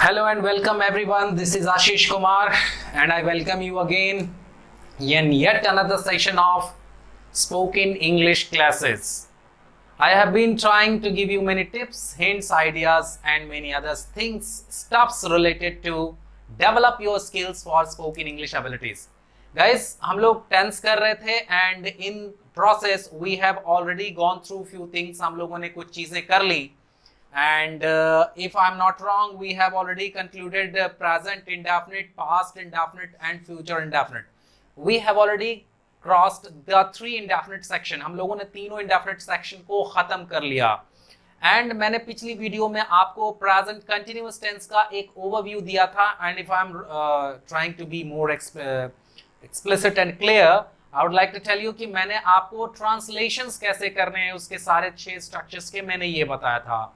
Hello and welcome everyone. This is Ashish Kumar and I welcome you again in yet another session of spoken English classes. I have been trying to give you many tips, hints, ideas and many other things, stuffs related to develop your skills for spoken English abilities. Guys, हम लोग tense कर रहे थे and in process we have already gone through few things. हम लोगों ने कुछ चीजें कर ली. And if I'm not wrong, we have already concluded present indefinite, past indefinite and future indefinite. We have already crossed the three indefinite section. हम लोगों ने तीनों indefinite section को खत्म कर लिया. And मैंने पिछली वीडियो में आपको present continuous tense का एक overview दिया था. And if I'm trying to be more explicit and clear, I would like to tell you कि मैंने आपको translations कैसे करने हैं उसके सारे 6 structures के मैंने ये बताया था.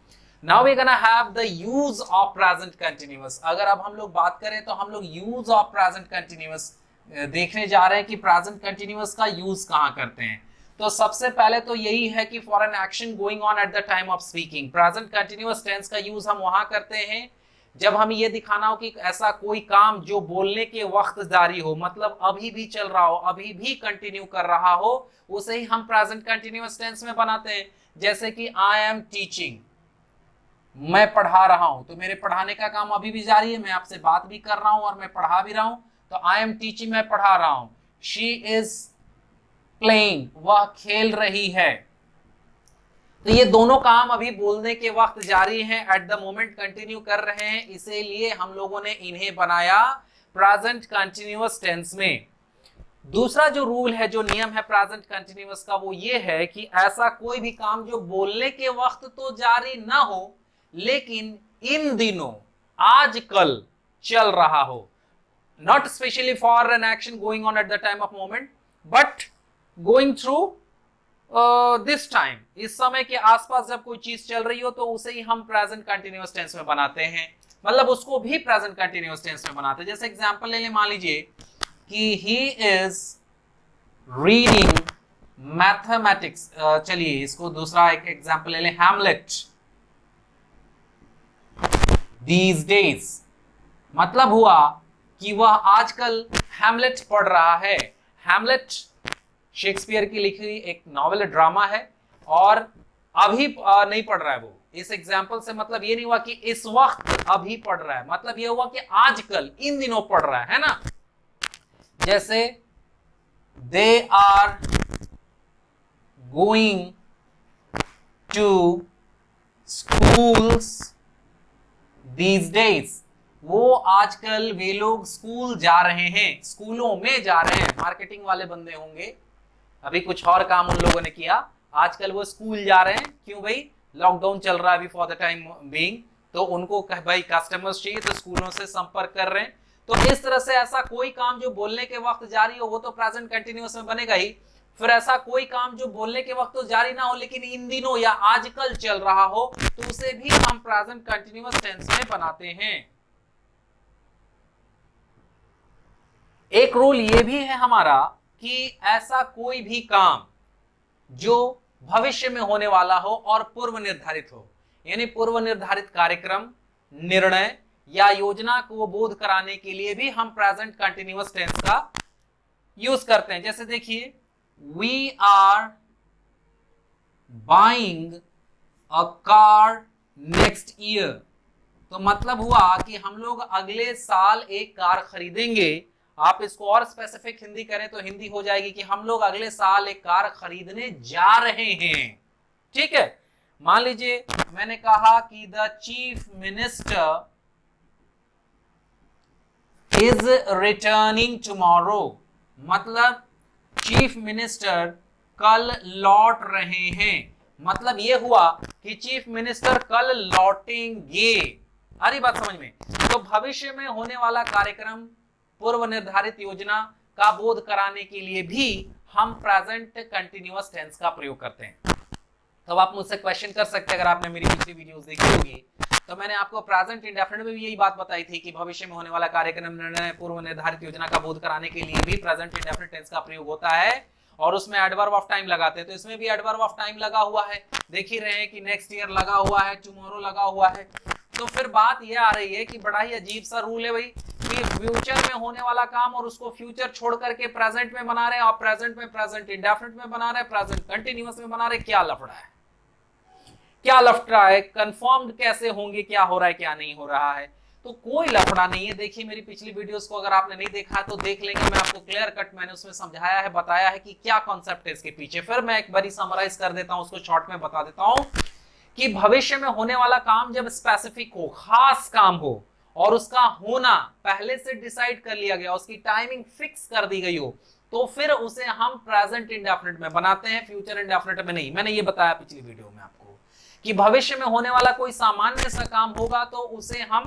Now we're gonna have the use of present continuous. अगर अब हम लोग बात करें तो हम लोग use of present continuous देखने जा रहे हैं कि present continuous का use कहाँ करते हैं. तो सबसे पहले तो यही है कि for an action going on at the time of speaking, present continuous tense का use हम वहां करते हैं जब हमें ये दिखाना हो कि ऐसा कोई काम जो बोलने के वक्त जारी हो, मतलब अभी भी चल रहा हो, अभी भी कंटिन्यू कर रहा हो, उसे ही हम present continuous tense में बनाते हैं. जैसे कि I am teaching, मैं पढ़ा रहा हूं, तो मेरे पढ़ाने का काम अभी भी जारी है, मैं आपसे बात भी कर रहा हूं और मैं पढ़ा भी रहा हूं. तो आई एम टीचिंग, मैं पढ़ा रहा हूं. शी इज प्लेइंग, वह खेल रही है. तो ये दोनों काम अभी बोलने के वक्त जारी हैं, एट द मोमेंट कंटिन्यू कर रहे हैं, इसीलिए हम लोगों ने इन्हें बनाया प्रेजेंट कंटिन्यूअस टेंस में. दूसरा जो रूल है, जो नियम है प्रेजेंट कंटिन्यूअस का, वो ये है कि ऐसा कोई भी काम जो बोलने के वक्त तो जारी ना हो लेकिन इन दिनों आजकल चल रहा हो. Not specially for an action going on at the time of moment but going through this time, इस समय के आसपास जब कोई चीज चल रही हो तो उसे ही हम प्रेजेंट कंटिन्यूअस टेंस में बनाते हैं, मतलब उसको भी प्रेजेंट कंटिन्यूअस टेंस में बनाते हैं. जैसे एग्जांपल ले लें, मान लीजिए कि ही इज रीडिंग मैथमेटिक्स. चलिए इसको दूसरा एक एग्जांपल ले लें, हैमलेट These days, मतलब हुआ कि वह आजकल हैमलेट पढ़ रहा है. हैमलेट शेक्सपियर की लिखी हुई एक नॉवेल ड्रामा है और अभी नहीं पढ़ रहा है वो. इस एग्जाम्पल से मतलब ये नहीं हुआ कि इस वक्त अभी पढ़ रहा है, मतलब ये हुआ कि आजकल इन दिनों पढ़ रहा है ना. जैसे they are going to schools These days, वो आजकल वे लोग स्कूल जा रहे हैं, स्कूलों में जा रहे हैं. मार्केटिंग वाले बंदे होंगे, अभी कुछ और काम उन लोगों ने किया, आजकल वो स्कूल जा रहे हैं. क्यों भाई, लॉकडाउन चल रहा है अभी फॉर द टाइम बीइंग, तो उनको भाई कस्टमर्स चाहिए तो स्कूलों से संपर्क कर रहे हैं. तो इस तरह से ऐसा कोई काम जो बोलने के वक्त जारी हो वो तो प्रेजेंट कंटिन्यूअस में बनेगा ही. फिर ऐसा कोई काम जो बोलने के वक्त तो जारी ना हो लेकिन इन दिनों या आजकल चल रहा हो तो उसे भी हम प्रेजेंट कंटिन्यूअस टेंस में बनाते हैं. एक रूल ये भी है हमारा कि ऐसा कोई भी काम जो भविष्य में होने वाला हो और पूर्व निर्धारित हो, यानी पूर्व निर्धारित कार्यक्रम, निर्णय या योजना को बोध कराने के लिए भी हम प्रेजेंट कंटिन्यूअस टेंस का यूज करते हैं. जैसे देखिए, we are buying a car next year, तो मतलब हुआ कि हम लोग अगले साल एक कार खरीदेंगे. आप इसको और स्पेसिफिक हिंदी करें तो हिंदी हो जाएगी कि हम लोग अगले साल एक कार खरीदने जा रहे हैं. ठीक है, मान लीजिए मैंने कहा कि the chief minister is returning tomorrow, मतलब चीफ मिनिस्टर कल लौट रहे हैं. मतलब यह हुआ कि चीफ मिनिस्टर कल लौटेंगे. आ रही बात समझ में? तो भविष्य में होने वाला कार्यक्रम, पूर्व निर्धारित योजना का बोध कराने के लिए भी हम प्रेजेंट कंटिन्यूअस टेंस का प्रयोग करते हैं. तो आप मुझसे क्वेश्चन कर सकते हैं, अगर आपने मेरी पिछली वीडियोस देखी होगी तो मैंने आपको प्रेजेंट इंडेफिनिट में भी यही बात बताई थी कि भविष्य में होने वाला कार्यक्रम, निर्णय, पूर्व निर्धारित योजना का बोध कराने के लिए भी प्रेजेंट इंडेफिनिट टेंस का प्रयोग होता है और उसमें एडवर्ब ऑफ टाइम लगाते हैं. तो इसमें भी एडवर्ब ऑफ टाइम लगा हुआ है, देख ही रहे हैं कि नेक्स्ट ईयर लगा हुआ है, टुमारो लगा हुआ है. तो फिर बात ये आ रही है कि बड़ा ही अजीब सा रूल है भाई कि फ्यूचर में होने वाला काम और उसको फ्यूचर छोड़ करके प्रेजेंट में बना रहे हैं, और प्रेजेंट में प्रेजेंट इंडेफिनिट में बना रहे हैं, प्रेजेंट कंटिन्यूअस में बना रहे हैं। क्या लफड़ा है, क्या लफड़ा है, कंफर्म्ड कैसे होंगे क्या हो रहा है क्या नहीं हो रहा है? तो कोई लफड़ा नहीं है। देखिए मेरी पिछली वीडियोस को अगर आपने नहीं देखा तो देख लेंगे, मैं आपको क्लियर कट मैंने उसमें समझाया है, बताया है कि क्या कॉन्सेप्ट है इसके पीछे। फिर मैं एक बारी समराइज कर देता हूं, उसको शॉर्ट में बता देता हूं कि भविष्य में होने वाला काम जब स्पेसिफिक हो, खास काम हो, और उसका होना पहले से डिसाइड कर लिया गया, उसकी टाइमिंग फिक्स कर दी गई हो, तो फिर उसे हम प्रेजेंट इंडेफिनिट में बनाते हैं, फ्यूचर इंडेफिनिट में नहीं। मैंने ये बताया पिछली वीडियो में आपको कि भविष्य में होने वाला कोई सामान्य सा काम होगा तो उसे हम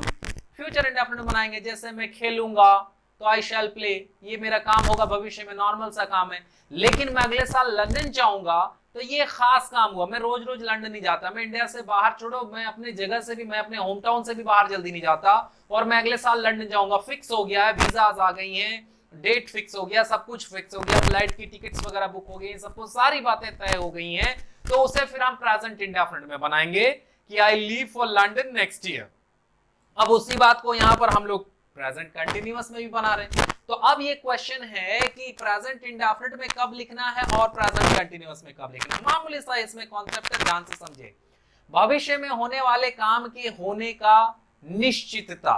फ्यूचर इंडेफिनिट बनाएंगे। जैसे मैं खेलूंगा तो आई शैल प्ले, ये मेरा काम होगा, भविष्य में नॉर्मल सा काम है। लेकिन मैं अगले साल लंदन जाऊंगा तो ये खास काम हुआ। मैं रोज रोज लंदन नहीं जाता, मैं इंडिया से बाहर छोड़ो, मैं अपने जगह से भी, मैं अपने होम टाउन से भी बाहर जल्दी नहीं जाता, और मैं अगले साल लंदन जाऊंगा। फिक्स हो गया है, वीजाज आ गई हैं, डेट फिक्स हो गया, सब कुछ फिक्स हो गया, फ्लाइट की टिकट्स वगैरह बुक हो गई, सब कुछ सारी बातें तय हो गई हैं, तो उसे फिर हम प्रेजेंट इंडेफिनिट में बनाएंगे कि I leave for London next year. अब उसी बात को यहां पर हम लोग प्रेजेंट कंटिन्यूअस में भी बना रहे हैं। तो अब ये क्वेश्चन है कि प्रेजेंट इंडेफिनिट में कब लिखना है और प्रेजेंट कंटिन्यूअस में कब लिखना है। मामूली सा इसमें कॉन्सेप्ट है, ध्यान से समझे। भविष्य में होने वाले काम के होने का निश्चितता,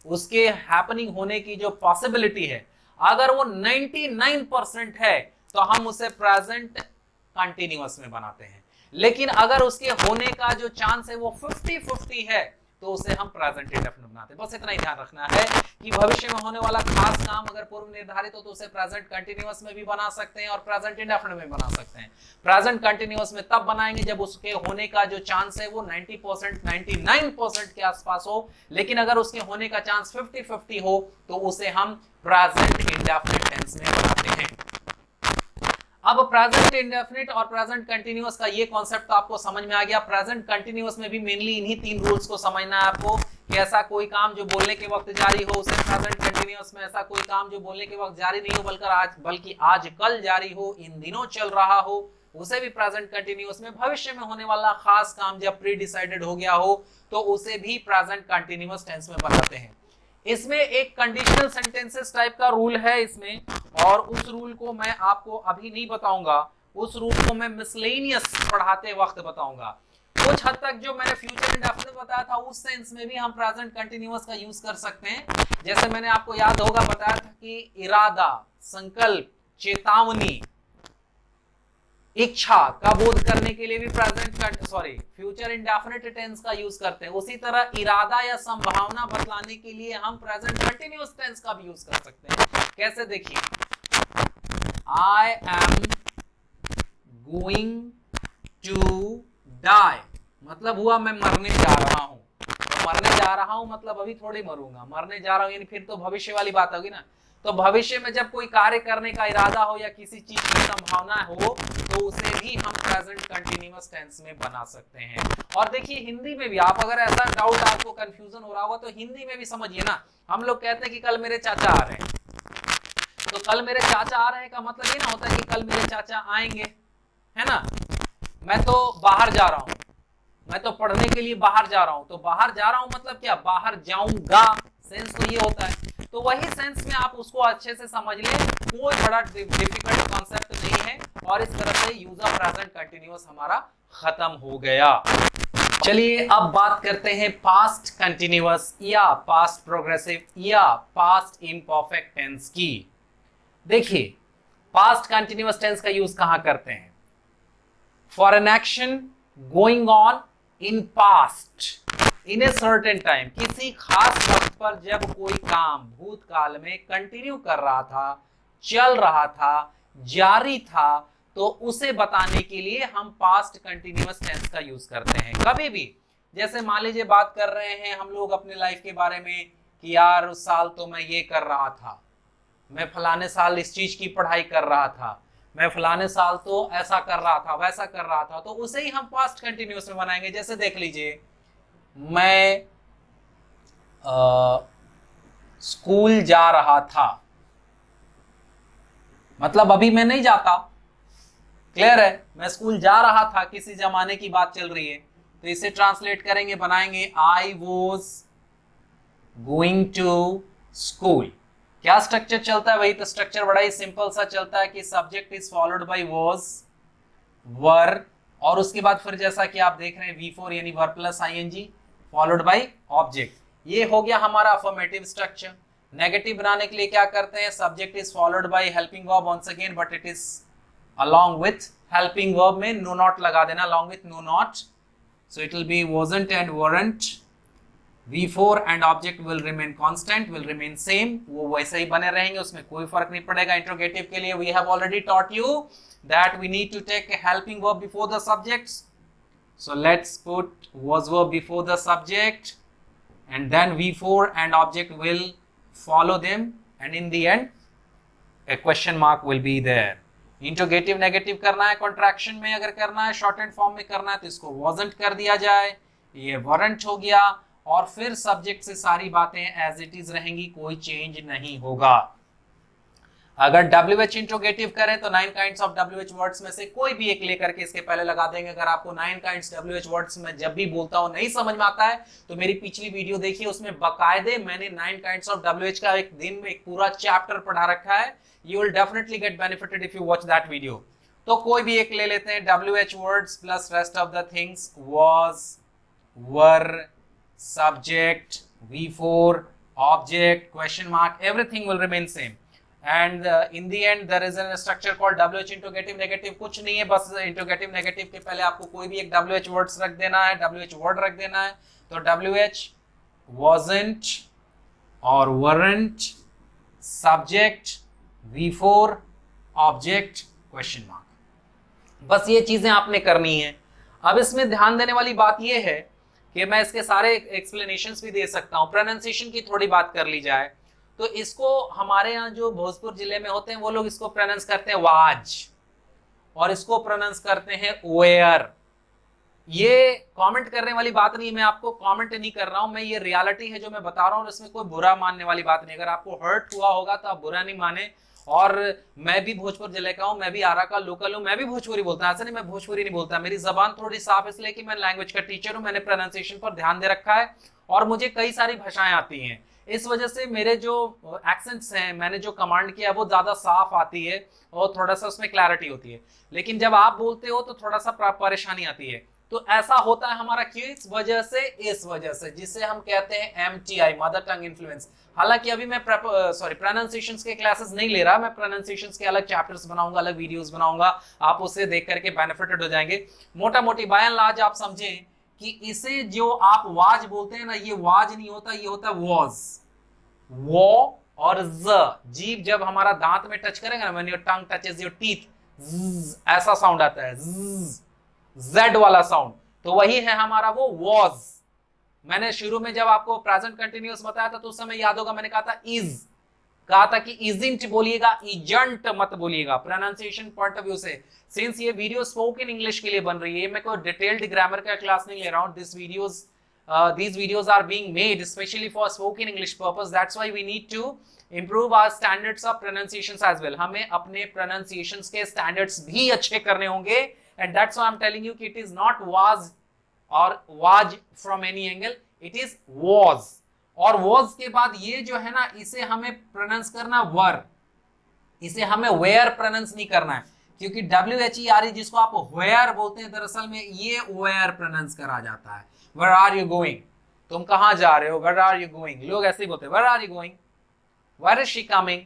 उसके हैपनिंग होने की जो पॉसिबिलिटी है, अगर वो 99% है तो हम उसे प्रेजेंट कंटिन्यूअस में बनाते हैं। लेकिन अगर उसके होने का जो चांस है वो 50-50 है तो उसे हम प्रेजेंट इंडेफिनिट बनाते हैं। बस इतना ही ध्यान रखना है कि भविष्य में होने वाला खास काम अगर पूर्व निर्धारित हो तो उसे प्रेजेंट कंटिन्यूअस में भी बना सकते हैं और प्रेजेंट इंडेफिनिट में बना सकते हैं। प्रेजेंट कंटिन्यूअस में तब बनाएंगे जब उसके होने का जो चांस है वो 90%, 99% के आसपास हो। लेकिन अगर उसके होने का चांस 50-50 हो तो उसे हम प्रेजेंट इंडेफिनिट टेंस में बनाते हैं। अब प्रेजेंट इंडेफिनिट और प्रेजेंट कंटिन्यूअस का ये कॉन्सेप्ट तो आपको समझ में आ गया। प्रेजेंट कंटिन्यूअस में भी मेनली इन्हीं 3 रूल्स को समझना है आपको कि ऐसा कोई काम जो बोलने के वक्त जारी हो उसे प्रेजेंट कंटिन्यूअस में, ऐसा कोई काम जो बोलने के वक्त जारी नहीं हो बल्कि आज कल जारी हो, इन दिनों चल रहा हो, उसे भी प्रेजेंट कंटिन्यूअस में। भविष्य में होने वाला खास काम जब प्री डिसाइडेड हो गया हो तो उसे भी प्रेजेंट कंटिन्यूअस टेंस में बनाते हैं। इसमें एक कंडीशनल सेंटेंसेस टाइप का रूल है इसमें, और उस रूल को मैं आपको अभी नहीं बताऊंगा, उस रूल को मैं मिसलेनियस पढ़ाते वक्त बताऊंगा। कुछ हद तक जो मैंने फ्यूचर इंडेफिनिट बताया था उस सेंस में भी हम प्रेजेंट कंटिन्यूअस का यूज कर सकते हैं। जैसे मैंने आपको याद होगा बताया था कि इरादा, संकल्प, चेतावनी, इच्छा का बोध करने के लिए भी फ्यूचर इंडेफिनिट टेंस का यूज करते हैं। उसी तरह इरादा या संभावना बतलाने के लिए हम प्रेजेंट कंटिन्यूअस टेंस का भी यूज कर सकते हैं। कैसे, देखिए, I am going to die मतलब हुआ मैं मरने जा रहा हूं। तो मरने जा रहा हूं मतलब अभी थोड़ी मरूंगा, मरने जा रहा हूं यानी फिर तो भविष्य वाली बात होगी ना। तो भविष्य में जब कोई कार्य करने का इरादा हो या किसी चीज की संभावना हो तो उसे भी हम प्रेजेंट कंटिन्यूअस टेंस में बना सकते हैं। और देखिए हिंदी में भी आप अगर ऐसा डाउट, आपको कंफ्यूजन हो रहा होगा तो हिंदी में भी समझिए ना। हम लोग कहते हैं कि कल मेरे चाचा आ रहे हैं, तो कल मेरे चाचा आ रहे हैं का मतलब ये ना होता है कि कल मेरे चाचा आएंगे, है ना। मैं तो बाहर जा रहा हूं, मैं तो पढ़ने के लिए बाहर जा रहा हूं, तो बाहर जा रहा हूं मतलब क्या, बाहर जाऊंगा, सेंस तो ये होता है। तो वही सेंस में आप उसको अच्छे से समझ लें, कोई बड़ा डिफिकल्ट कॉन्सेप्ट नहीं है, और इस तरह से यूज ऑफ प्रेजेंट कंटिन्यूअस हमारा खत्म हो गया। चलिए अब बात करते हैं पास्ट कंटिन्यूअस या पास्ट प्रोग्रेसिव या पास्ट इम्परफेक्ट टेंस की। देखिए पास्ट कंटिन्यूअस टेंस का यूज कहां करते हैं? For an action going on in past in a certain time, किसी खास वक्त पर जब कोई काम भूतकाल में कंटिन्यू कर रहा था, चल रहा था, जारी था, तो उसे बताने के लिए हम पास्ट कंटिन्यूअस टेंस का यूज करते हैं। कभी भी जैसे मान लीजिए बात कर रहे हैं हम लोग अपने लाइफ के बारे में कि यार उस साल तो मैं ये कर रहा था, मैं फलाने साल इस चीज की पढ़ाई कर रहा था, मैं फलाने साल तो ऐसा कर रहा था, वैसा कर रहा था, तो उसे ही हम पास्ट कंटिन्यूअस में बनाएंगे। जैसे देख लीजिए, मैं स्कूल जा रहा था, मतलब अभी मैं नहीं जाता, क्लियर है, मैं स्कूल जा रहा था, किसी जमाने की बात चल रही है, तो इसे ट्रांसलेट करेंगे, बनाएंगे I was going to school. क्या स्ट्रक्चर चलता है? वही तो स्ट्रक्चर बड़ा ही सिंपल सा चलता है कि subject is followed by was, were, और उसके बाद फिर जैसा कि आप देख रहे हैं V4 यानी verb plus ING followed by object. ये हो गया हमारा अफर्मेटिव स्ट्रक्चर। नेगेटिव बनाने के लिए क्या करते हैं? Subject is followed by helping verb once again, but it is along with helping verb में no not लगा देना, along with no not, so it will be wasn't and weren't। V4 and object will remain constant, will remain same, वो वैसे ही बने रहेंगे, उसमें कोई फर्क नहीं पड़ेगा। इंट्रोगेटिव के लिए we have already taught you that we need to take a helping verb before the subjects, so let's put was verb before the subject and then V4 and object will follow them, and in the end a question mark will be there। Interrogative negative करना है, contraction में अगर करना है, short and form में करना है तो इसको wasn't कर दिया जाए, ये weren't हो गया, और फिर सब्जेक्ट से सारी बातें एज इट इज रहेंगी, कोई चेंज नहीं होगा। अगर WH इंट्रोगेटिव करें तो 9 काइंड्स ऑफ WH वर्ड्स में से कोई भी एक लेकर के इसके पहले लगा देंगे। अगर आपको 9 काइंड्स WH वर्ड्स में जब भी बोलता हूं नहीं समझ में आता है तो मेरी पिछली वीडियो देखिए, उसमें बकायदे मैंने 9 काइंड्स ऑफ WH का एक दिन में एक पूरा चैप्टर पढ़ा रखा है। You will definitely get benefited if you watch that video। तो कोई भी एक ले लेते हैं, WH words plus rest of the things, was, were, subject, V4, object, question mark, everything will remain same। And in the end there is a structure called WH interrogative negative। कुछ नहीं है, बस interrogative negative के पहले आपको कोई भी एक WH words रख देना है, WH word रख देना है। तो WH wasn't और weren't, subject, V4, object, question mark. बस ये चीजें आपने करनी है। अब इसमें ध्यान देने वाली बात ये है कि मैं इसके सारे एक्सप्लेनेशंस भी दे सकता हूं। प्रोनाउंसिएशन की थोड़ी बात कर ली जाए तो इसको हमारे यहाँ जो भोजपुर जिले में होते हैं वो लोग इसको प्रोनाउंस करते हैं वाज, और इसको प्रोनाउंस करते हैं वेयर। ये कमेंट करने वाली बात नहीं, मैं आपको कमेंट नहीं कर रहा हूं, मैं ये रियलिटी है जो मैं बता रहा हूं, इसमें कोई बुरा मानने वाली बात नहीं। अगर आपको हर्ट हुआ होगा तो आप बुरा नहीं माने। और मैं भी भोजपुर जिले का हूं, मैं भी आरा का लोकल हूं, मैं भी भोजपुरी बोलता हूं, ऐसा नहीं मैं भोजपुरी नहीं बोलता। मेरी जबान थोड़ी साफ इसलिए कि मैं लैंग्वेज का टीचर हूं, मैंने प्रोनाउंसिएशन पर ध्यान दे रखा है और मुझे कई सारी भाषाएं आती हैं। इस वजह से मेरे जो एक्सेंट्स हैं, मैंने जो कमांड किया वो ज्यादा साफ आती है और थोड़ा सा उसमें क्लैरिटी होती है। लेकिन जब आप बोलते हो तो थोड़ा सा परेशानी आती है। तो ऐसा होता है हमारा क्यों? इस वजह से जिसे हम कहते हैं MTI, मदर टंग इन्फ्लुएंस। हालांकि अभी मैं प्रोनाउंसिएशंस के क्लासेस नहीं ले रहा, मैं प्रोनाउंसिएशंस के अलग चैप्टर्स बनाऊंगा, अलग वीडियोस बनाऊंगा, आप उसे देख करके बेनिफिटेड हो जाएंगे। मोटा मोटी बायन लाज आप समझें कि इसे जो आप वाज बोलते हैं ना, ये वाज नहीं होता, ये होता है वॉज। वो और ज, जीभ जब हमारा दांत में टच करेगा ना, when your tongue touches your teeth, ऐसा साउंड आता है, जेड वाला साउंड, तो वही है हमारा वो वॉज। मैंने शुरू में जब आपको प्रेजेंट कंटिन्यूअस बताया था तो उस समय याद होगा मैंने कहा था इज, कहा था कि इजंट बोलिएगा, इजंट मत बोलिएगा प्रोनाउंसिएशन पॉइंट ऑफ व्यू से। सिंस ये वीडियो स्पोकन इंग्लिश के लिए बन रही है, मैं कोई डिटेल्ड ग्रामर का क्लास नहीं ले रहा हूं। these videos are being made especially for spoken English purpose, that's why we need to improve our standards of pronunciations as well। हमें अपने pronunciations के standards भी अच्छे करने होंगे, and that's why I'm telling you कि it is not was or was from any angle, it is was। और was के बाद ये जो है ना, इसे हमें प्रोनाउंस करना वर, इसे हमें वेयर प्रोनाउंस नहीं करना है, क्योंकि WHERE जिसको आप वेयर बोलते हैं, दरअसल में ये वेयर प्रोनाउंस करा जाता है। Where are you going? तुम कहां जा रहे हो? Where are you going? लोग ऐसे ही बोलते हैं, Where are you going? Where is she coming?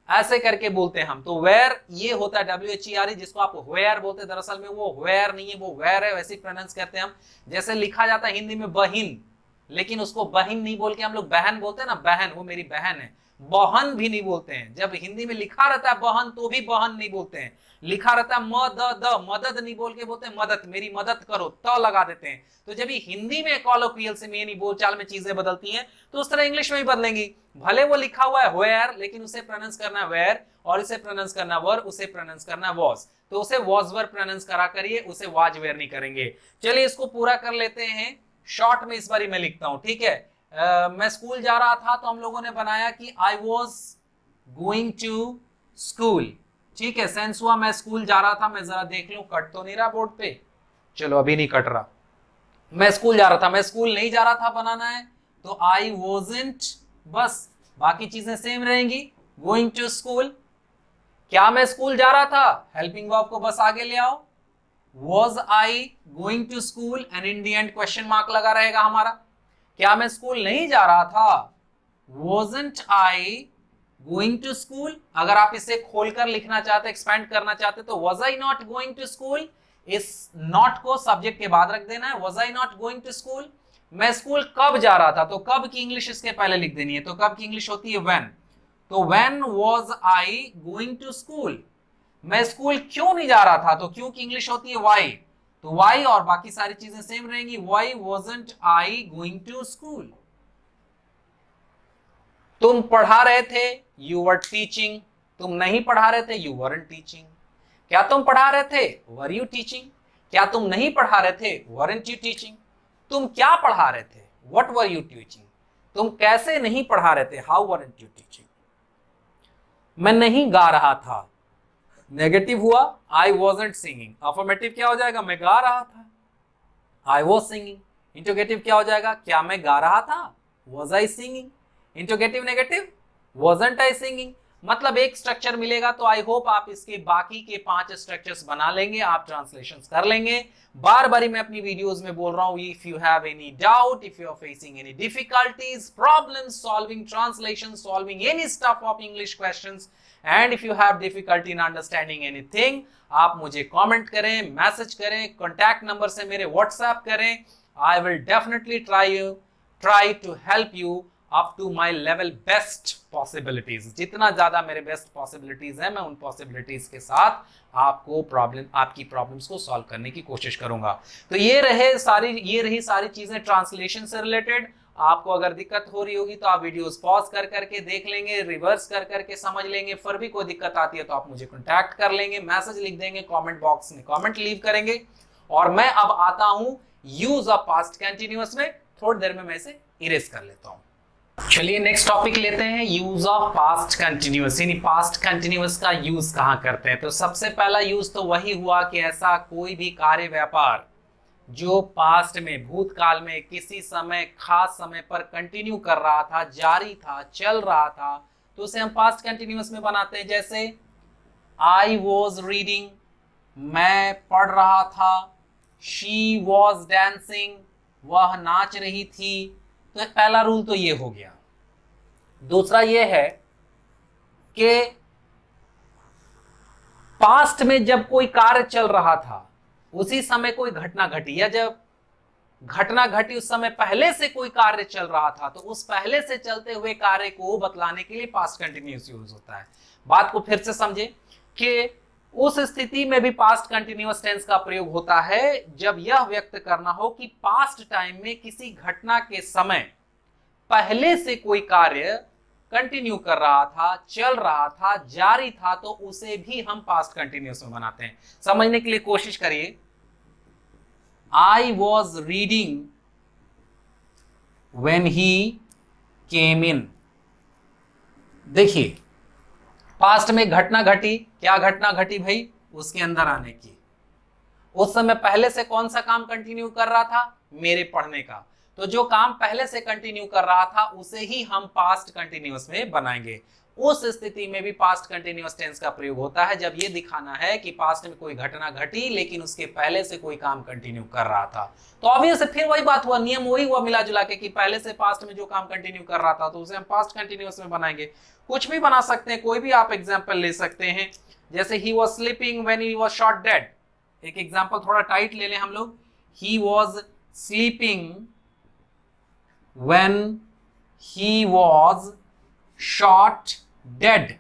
ऐसे करके बोलते हैं हम। तो where ये होता है WHERE, जिसको आप where बोलते हैं, दरअसल में वो where नहीं है, वो where है, वैसे ही प्रोनाउंस करते हैं हम। जैसे लिखा जाता है हिंदी में बहिन, लेकिन उसको बहिन नहीं बोल के हम लोग बहन बोलते हैं ना, बहन, वो मेरी बहन है। बहन भी नहीं बोलते हैं। जब हिंदी में लिखा रहता है बहन तो भी बहन नहीं बोलते हैं, लिखा रहता है मदद नहीं बोल के बोलते हैं मदद, मेरी मदद करो, तो लगा देते हैं। तो जब हिंदी में कॉलोक्वियल से मेनी बोलचाल में चीजें बदलती हैं तो उस तरह इंग्लिश में भी बदलेंगी। भले वो लिखा हुआ है वेयर, लेकिन उसे प्रोनाउंस करना है वेयर, और इसे प्रोनाउंस करना वर, उसे प्रोनाउंस करना वॉज। तो उसे वॉज वर प्रोनाउंस करा करिए, उसे वाज वेयर नहीं करेंगे। चलिए इसको पूरा कर लेते हैं, शॉर्ट में इस बार मैं लिखता हूं, ठीक है। मैं स्कूल जा रहा था तो हम लोगों ने बनाया कि I was going to school, ठीक है। सेंस हुआ मैं स्कूल जा रहा था। मैं जरा देख लूं, कट तो नहीं रहा बोर्ड पे? चलो अभी नहीं कट रहा। मैं स्कूल जा रहा था, मैं स्कूल नहीं जा रहा था बनाना है तो आई वॉजंट, बस बाकी चीजें सेम रहेंगी। गोइंग टू स्कूल, क्या मैं स्कूल जा रहा था, हेल्पिंग वर्ब को बस आगे ले आओ। Was I going to school, and in the end question mark लगा रहेगा हमारा। क्या मैं स्कूल नहीं जा रहा था, wasn't I going to school. अगर आप इसे खोलकर लिखना चाहते, एक्सपेंड करना चाहते तो was I not going to school, इस नॉट को सब्जेक्ट के बाद रख देना है। Was I not going to school. मैं स्कूल कब जा रहा था, तो कब की इंग्लिश इसके पहले लिख देनी है, तो कब की इंग्लिश होती है व्हेन। तो when was I going to school. मैं स्कूल क्यों नहीं जा रहा था, तो क्यों की इंग्लिश होती है व्हाई। तो व्हाई और बाकी सारी चीजें सेम रहेंगी। Why wasn't I going to school. तुम पढ़ा रहे थे, यू वर टीचिंग। तुम नहीं पढ़ा रहे थे, यू वरंट टीचिंग। क्या तुम पढ़ा रहे थे, वर यू टीचिंग। क्या तुम नहीं पढ़ा रहे थे, वरंट यू टीचिंग। तुम क्या पढ़ा रहे थे, व्हाट वर यू टीचिंग। तुम कैसे नहीं पढ़ा रहे थे, हाउ वरंट यू टीचिंग। मैं नहीं गा रहा था, नेगेटिव हुआ, आई वॉजंट सिंगिंग। अफर्मेटिव क्या हो जाएगा, मैं गा रहा था, आई वॉज सिंगिंग। इंटरोगेटिव क्या हो जाएगा, क्या मैं गा रहा था, was I singing. Interrogative negative, wasn't I singing. मतलब एक स्ट्रक्चर मिलेगा। तो आई होप आप इसके बाकी के 5 स्ट्रक्चर्स बना लेंगे, आप ट्रांसलेशंस कर लेंगे। बार बार मैं अपनी वीडियोस में बोल रहा हूं, if you have any doubt, if you are facing any difficulties, problems solving translation, solving any stuff of English questions, and if you have difficulty in understanding anything, आप मुझे कमेंट करें, मैसेज करें, contact number से मेरे WhatsApp करें। I will definitely try to help you up to my level best possibilities. जितना ज्यादा मेरे बेस्ट पॉसिबिलिटीज है, मैं उन पॉसिबिलिटीज के साथ आपकी प्रॉब्लम्स को सॉल्व करने की कोशिश करूंगा। तो ये रही सारी चीजें ट्रांसलेशन से रिलेटेड। आपको अगर दिक्कत हो रही होगी तो आप वीडियोस पॉज कर करके देख लेंगे, रिवर्स कर करके समझ लेंगे। फिर भी कोई दिक्कत आती है तो आप मुझे कॉन्टैक्ट कर लेंगे, मैसेज लिख देंगे, कमेंट बॉक्स में कमेंट लीव करेंगे। और मैं अब आता हूं यूज ऑफ पास्ट कंटिन्यूअस में। थोड़ी देर में मैं इसे इरेज कर लेता हूं। चलिए नेक्स्ट टॉपिक लेते हैं, यूज ऑफ पास्ट कंटिन्यूअस। यानी पास्ट कंटिन्यूअस का यूज कहां करते हैं। तो सबसे पहला यूज तो वही हुआ कि ऐसा कोई भी कार्य व्यापार जो पास्ट में, भूतकाल में किसी समय, खास समय पर कंटिन्यू कर रहा था, जारी था, चल रहा था, तो उसे हम पास्ट कंटिन्यूअस में बनाते हैं। जैसे आई वॉज रीडिंग, मैं पढ़ रहा था। शी वॉज डांसिंग, वह नाच रही थी। तो पहला रूल तो ये हो गया। दूसरा ये है कि पास्ट में जब कोई कार्य चल रहा था, उसी समय कोई घटना घटी, या जब घटना घटी उस समय पहले से कोई कार्य चल रहा था, तो उस पहले से चलते हुए कार्य को बतलाने के लिए पास्ट कंटिन्यूअस यूज होता है। बात को फिर से समझे कि उस स्थिति में भी पास्ट कंटिन्यूअस टेंस का प्रयोग होता है जब यह व्यक्त करना हो कि पास्ट टाइम में किसी घटना के समय पहले से कोई कार्य कंटिन्यू कर रहा था, चल रहा था, जारी था, तो उसे भी हम पास्ट कंटिन्यूअस में बनाते हैं। समझने के लिए कोशिश करिए। I was reading when he came in. देखिए पास्ट में घटना घटी, क्या घटना घटी भाई, उसके अंदर आने की। उस समय पहले से कौन सा काम कंटिन्यू कर रहा था, मेरे पढ़ने का। तो जो काम पहले से कंटिन्यू कर रहा था उसे ही हम पास्ट कंटिन्यूअस में बनाएंगे। उस स्थिति में भी पास्ट कंटिन्यूअस टेंस का प्रयोग होता है जब यह दिखाना है कि पास्ट में कोई घटना घटी लेकिन उसके पहले से कोई काम कंटिन्यू कर रहा था। तो ऑब्वियस फिर वही बात हुआ, नियम वही हुआ मिला जुला के कि पहले से पास्ट में जो काम कंटिन्यू कर रहा था तो उसे हम पास्ट कंटिन्यूअस में बनाएंगे। कुछ भी बना सकते हैं, कोई भी आप एग्जाम्पल ले सकते हैं। जैसे he was sleeping when he was shot dead. एक एग्जाम्पल थोड़ा टाइट ले लें हम लोग। He was sleeping when he was shot dead,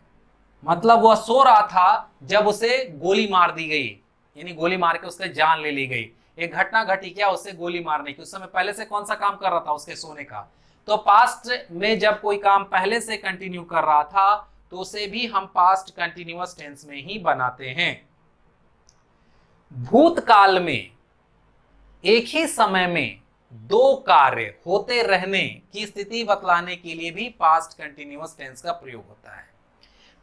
मतलब वह सो रहा था जब उसे गोली मार दी गई, यानी गोली मार के उसकी जान ले ली गई। एक घटना घटी क्या, उससे गोली मारने की। उस समय पहले से कौन सा काम कर रहा था, उसके सोने का। तो पास्ट में जब कोई काम पहले से कंटिन्यू कर रहा था तो उसे भी हम पास्ट कंटिन्यूअस टेंस में ही बनाते हैं। भूतकाल में एक ही समय में दो कार्य होते रहने की स्थिति बतलाने के लिए भी पास्ट कंटिन्यूअस टेंस का प्रयोग होता है।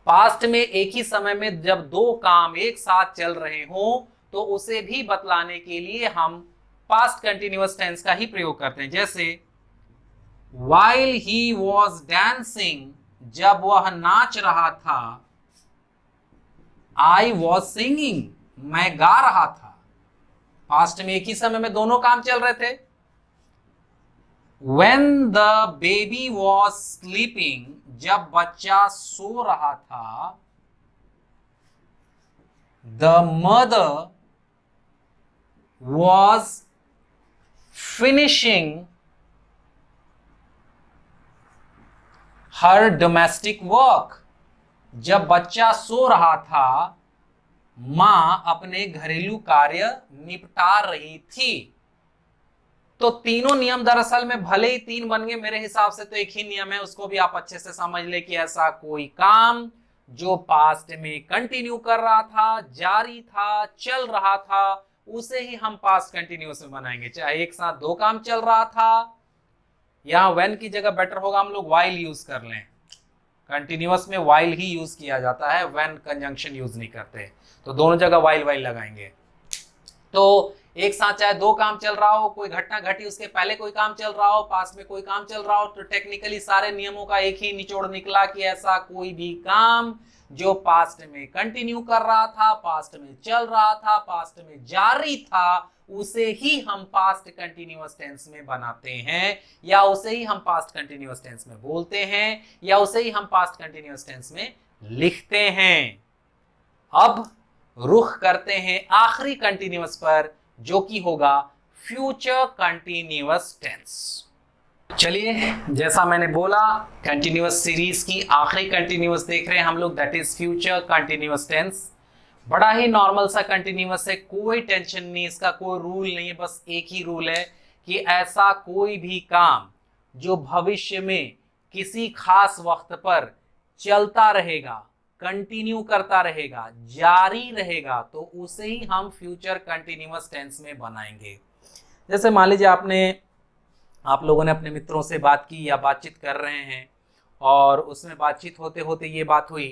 पास्ट में एक ही समय में जब दो काम एक साथ चल रहे हों तो उसे भी बतलाने के लिए हम पास्ट कंटिन्यूअस टेंस का ही प्रयोग करते हैं। जैसे while he was dancing, जब वह नाच रहा था, I was singing, मैं गा रहा था। पास्ट में एक ही समय में दोनों काम चल रहे थे। When the baby was sleeping, जब बच्चा सो रहा था, the mother was finishing her domestic work, जब बच्चा सो रहा था, मां अपने घरेलू कार्य निपटा रही थी। तो तीनों नियम दरअसल में भले ही तीन बन गए, मेरे हिसाब से तो एक ही नियम है, उसको भी आप अच्छे से समझ ले कि ऐसा कोई काम जो पास्ट में कंटिन्यू कर रहा था, जारी था, चल रहा था, उसे ही हम पास्ट कंटिन्यूअस में बनाएंगे। चाहे एक साथ दो काम चल रहा था, यहां व्हेन की जगह बेटर होगा हम लोग व्हाइल यूज कर लें। कंटिन्यूअस में व्हाइल ही यूज किया जाता है, व्हेन कंजंक्शन यूज नहीं करते, तो दोनों जगह व्हाइल लगाएंगे। तो एक साथ चाहे दो काम चल रहा हो, कोई घटना घटी उसके पहले कोई काम चल रहा हो, पास में कोई काम चल रहा हो, तो टेक्निकली सारे नियमों का एक ही निचोड़ निकला कि ऐसा कोई भी काम जो पास्ट में कंटिन्यू कर रहा था, पास्ट में चल रहा था, पास्ट में जारी था, उसे ही हम पास्ट कंटिन्यूअस टेंस में बनाते हैं, या उसे ही हम पास्ट कंटिन्यूअस टेंस में बोलते हैं, या उसे ही हम पास्ट कंटिन्यूअस टेंस में लिखते हैं। अब रुख करते हैं आखिरी कंटिन्यूअस पर, जो कि होगा फ्यूचर कंटिन्यूअस टेंस। चलिए, जैसा मैंने बोला, कंटिन्यूअस सीरीज की आखिरी कंटिन्यूअस देख रहे हैं हम लोग, that is future continuous tense. बड़ा ही नॉर्मल सा कंटिन्यूअस है, कोई टेंशन नहीं, इसका कोई रूल नहीं है, बस एक ही रूल है कि ऐसा कोई भी काम जो भविष्य में किसी खास वक्त पर चलता रहेगा, कंटिन्यू करता रहेगा, जारी रहेगा, तो उसे ही हम फ्यूचर कंटिन्यूअस टेंस में बनाएंगे। जैसे मान लीजिए आप लोगों ने अपने मित्रों से बात की या बातचीत कर रहे हैं, और उसमें बातचीत होते होते ये बात हुई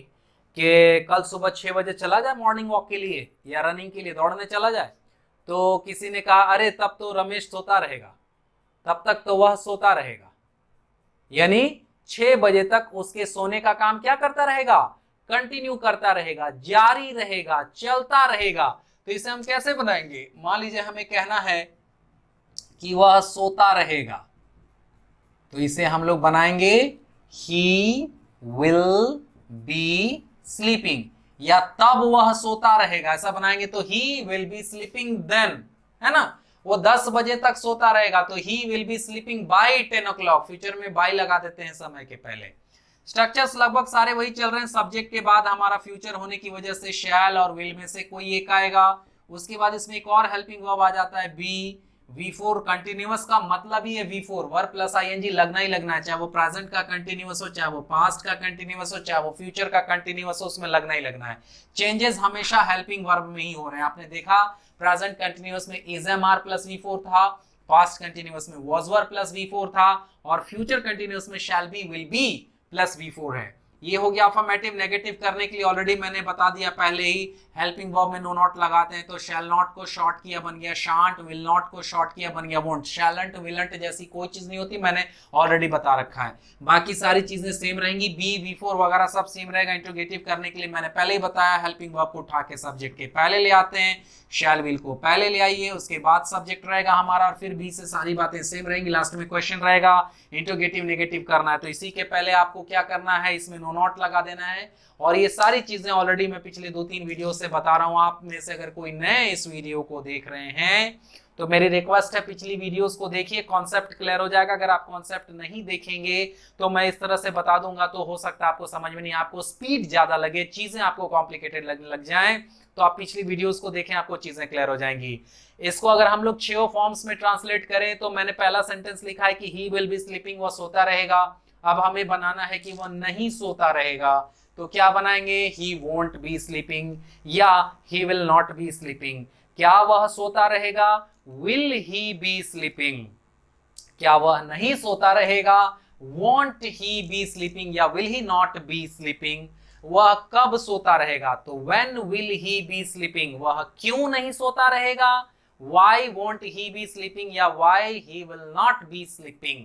कि कल सुबह 6 बजे चला जाए मॉर्निंग वॉक के लिए या रनिंग के लिए, दौड़ने चला जाए। तो किसी ने कहा अरे तब तो रमेश सोता रहेगा, तब तक तो वह सोता रहेगा। यानी 6 बजे तक उसके सोने का काम क्या करता रहेगा, कंटिन्यू करता रहेगा, जारी रहेगा, चलता रहेगा। तो इसे हम कैसे बनाएंगे, मान लीजिए हमें कहना है कि वह सोता रहेगा, तो इसे हम लोग बनाएंगे ही विल बी स्लीपिंग, या तब वह सोता रहेगा, ऐसा बनाएंगे तो he will be sleeping then, है ना। वो 10 बजे तक सोता रहेगा, तो he will be sleeping by 10 o'clock, future में बाय लगा देते हैं समय के पहले। स्ट्रक्चर्स लगभग सारे वही चल रहे हैं। सब्जेक्ट के बाद हमारा फ्यूचर होने की वजह से शैल और विल में से कोई एक आएगा। उसके बाद इसमें एक और हेल्पिंग वर्ब आ जाता है बी। V4 कंटिन्यूअस का मतलब ही है V4, वर्ब प्लस आईएनजी लगना ही लगना है, चाहे वो प्रेजेंट का कंटिन्यूअस हो, चाहे वो पास्ट का कंटिन्यूअस हो, चाहे वो फ्यूचर का कंटिन्यूअस हो, उसमें लगना ही लगना है। चेंजेस हमेशा हेल्पिंग वर्ब में ही हो रहे हैं। आपने देखा प्रेजेंट कंटिन्यूअस में is am are plus V4 था, पास्ट कंटिन्यूअस में was were प्लस V4 था, और फ्यूचर कंटिन्यूअस में shall be will be plus V4 है। ये हो गया अफर्मेटिव। नेगेटिव करने के लिए ऑलरेडी मैंने बता दिया पहले ही, हेल्पिंग वर्ब में नो नॉट लगाते हैं, तो शैल नॉट को शॉर्ट किया बन गया शांट, विल नॉट को शॉर्ट किया बन गया वोंट। शैलेंट विलेंट जैसी कोई चीज नहीं होती, मैंने ऑलरेडी बता रखा है। बाकी सारी चीजें सेम रहेंगी, बी V4 वगैरह सब सेम रहेगा। इंट्रोगेटिव करने के लिए मैंने पहले ही बताया, हेल्पिंग वर्ब को उठा के सब्जेक्ट के पहले ले आते हैं, शैल विल को पहले ले आइए, उसके बाद सब्जेक्ट रहेगा हमारा, और फिर बी से सारी बातें सेम रहेंगी। लास्ट में क्वेश्चन रहेगा, इंट्रोगेटिव नेगेटिव करना है, तो इसी के पहले आपको क्या करना है, इसमें नो नॉट लगा देना है। और ये सारी चीजें ऑलरेडी मैं पिछले 2-3 वीडियो से बता रहा हूं। आप में से अगर कोई नए इस वीडियो को देख रहे हैं तो मेरी रिक्वेस्ट है पिछली वीडियोस को देखिए, कॉन्सेप्ट क्लियर हो जाएगा। अगर आप कॉन्सेप्ट नहीं देखेंगे तो मैं इस तरह से बता दूंगा, तो हो सकता है आपको समझ में नहीं, आपको स्पीड ज्यादा लगे, चीजें आपको कॉम्प्लिकेटेड लगने लग जाएं। तो आप पिछली वीडियोस को देखें, आपको चीजें क्लियर हो जाएंगी। इसको अगर हम लोग 6 फॉर्म्स में ट्रांसलेट करें, तो मैंने पहला सेंटेंस लिखा है कि ही विल बी स्लीपिंग, वह सोता रहेगा। अब हमें बनाना है कि वह नहीं सोता रहेगा, तो क्या बनाएंगे, ही वोंट बी स्लीपिंग या he will not be sleeping. क्या वह सोता रहेगा, विल ही बी स्लीपिंग। क्या वह नहीं सोता रहेगा, वोंट ही बी स्लीपिंग या will he not be sleeping. वह कब सोता रहेगा, तो when will he B sleeping. वह क्यों नहीं सोता रहेगा, why won't he be sleeping या why he will not be sleeping,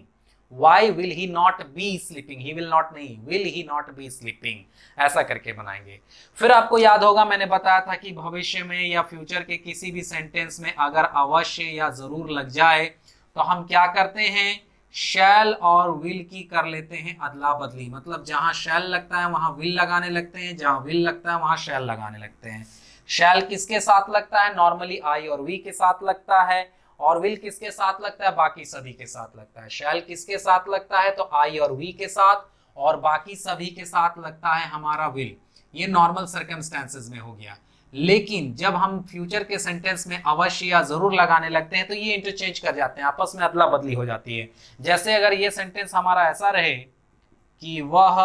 why will he not be sleeping, he will not नहीं, will he not be sleeping, ऐसा करके बनाएंगे। फिर आपको याद होगा मैंने बताया था कि भविष्य में या फ्यूचर के किसी भी सेंटेंस में अगर अवश्य या जरूर लग जाए तो हम क्या करते हैं, शैल और विल की कर लेते हैं अदला बदली। मतलब जहां शैल लगता है वहां विल लगाने लगते हैं, जहां विल लगता है वहां शैल लगाने लगते हैं। शैल किसके साथ लगता है, नॉर्मली आई और वी के साथ लगता है, और विल किसके साथ लगता है, बाकी सभी के साथ लगता है। शैल किसके साथ लगता है, तो आई और वी के साथ, और बाकी सभी के साथ लगता है हमारा विल। ये नॉर्मल सर्कमस्टेंसेस में हो गया। लेकिन जब हम फ्यूचर के सेंटेंस में अवश्य या जरूर लगाने लगते हैं तो ये इंटरचेंज कर जाते हैं, आपस में अदला बदली हो जाती है। जैसे अगर ये सेंटेंस हमारा ऐसा रहे कि वह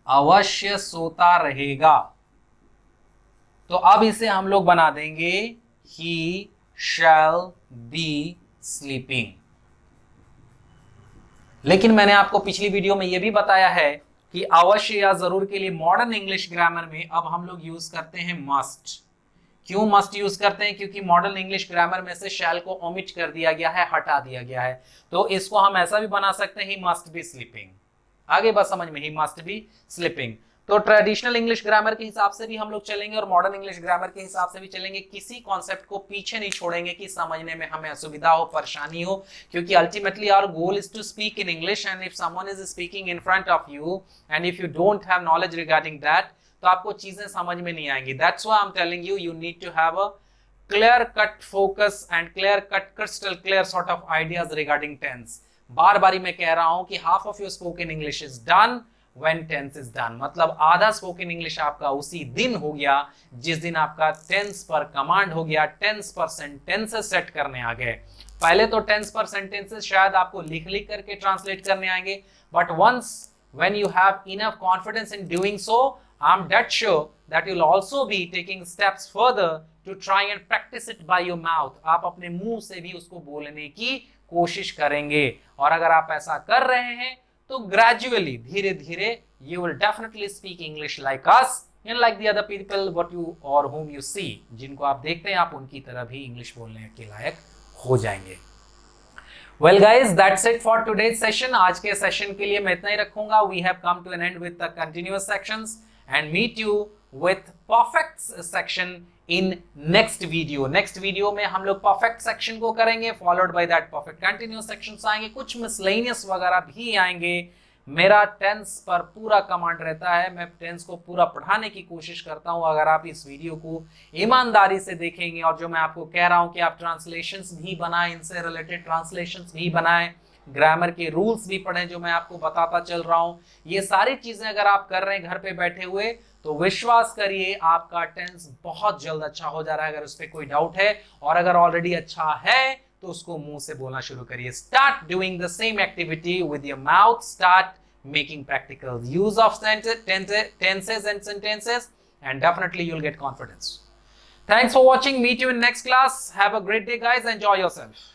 अवश्य सोता रहेगा, तो अब इसे हम लोग बना देंगे ही शैल बी स्लीपिंग। लेकिन मैंने आपको पिछली वीडियो में यह भी बताया है कि अवश्य या जरूर के लिए मॉडर्न इंग्लिश ग्रामर में अब हम लोग यूज करते हैं मस्ट। क्यों मस्ट यूज करते हैं, क्योंकि मॉडर्न इंग्लिश ग्रामर में से शैल को ओमिट कर दिया गया है, हटा दिया गया है। तो इसको हम ऐसा भी बना सकते हैं, ही मस्ट बी स्लीपिंग। आगे बस समझ में, ही मस्ट बी स्लीपिंग। तो ट्रेडिशनल इंग्लिश ग्रामर के हिसाब से भी हम लोग चलेंगे और मॉडर्न इंग्लिश ग्रामर के हिसाब से भी चलेंगे। किसी कॉन्सेप्ट को पीछे नहीं छोड़ेंगे कि समझने में हमें असुविधा हो, परेशानी हो, क्योंकि ultimately our goal is to speak in English. And if someone is speaking in front of you and if you don't have knowledge regarding that, तो आपको चीजें समझ में नहीं आएंगी। That's why I am telling you, you need to have a clear cut focus and clear cut crystal clear sort of ideas regarding tense. बार बार मैं कह रहा हूं कि half of your spoken English is done when tense is done। मतलब आधा spoken English आपका उसी दिन हो गया जिस दिन आपका टेंस पर कमांड हो गया, टेंस पर सेंटेंसेस सेट करने आ गए। पहले तो टेंस पर सेंटेंसेस शायद आपको लिख लिख करके ट्रांसलेट करने आएंगे, but once when you have enough confidence in doing so, I'm dead sure that you'll also be taking steps further to try and practice it by your mouth। आप अपने मुंह से भी उसको बोलने की कोशिश करेंगे, और अगर आप ऐसा कर रहे हैं तो ग्रेजुअली धीरे धीरे you will definitely speak English like us and like the other people what you or whom you see। जिनको आप देखते हैं आप उनकी तरह भी इंग्लिश बोलने के लायक हो जाएंगे। Well guys, that's it for today's session। आज के सेशन के लिए मैं इतना ही रखूंगा। We have come to an end with the continuous sections and meet you with perfect section in next video। next video में हम लोग perfect section को करेंगे, followed by that perfect continuous sections आएंगे, कुछ miscellaneous वगैरह भी आएंगे। मेरा टेंस पर पूरा कमांड रहता है, मैं टेंस को पूरा पढ़ाने की कोशिश करता हूं। अगर आप इस वीडियो को ईमानदारी से देखेंगे और जो मैं आपको कह रहा हूं कि आप ट्रांसलेशंस भी बनाएं, इनसे रिलेटेड ट्रांसलेशंस भी बनाएं, ग्रामर के रूल्स भी पढ़ें जो मैं आपको बताता चल रहा हूं, ये सारी चीजें अगर आप कर रहे हैं घर पे बैठे हुए, तो विश्वास करिए आपका टेंस बहुत जल्द अच्छा हो जा रहा है। अगर उस पर कोई डाउट है, और अगर ऑलरेडी अच्छा है तो उसको मुंह से बोलना शुरू करिए। Start doing the same activity with your mouth, start making practical use of tenses and sentences, and definitely you'll get confidence। Thanks for watching, meet you in next class, have a great day guys, enjoy yourself।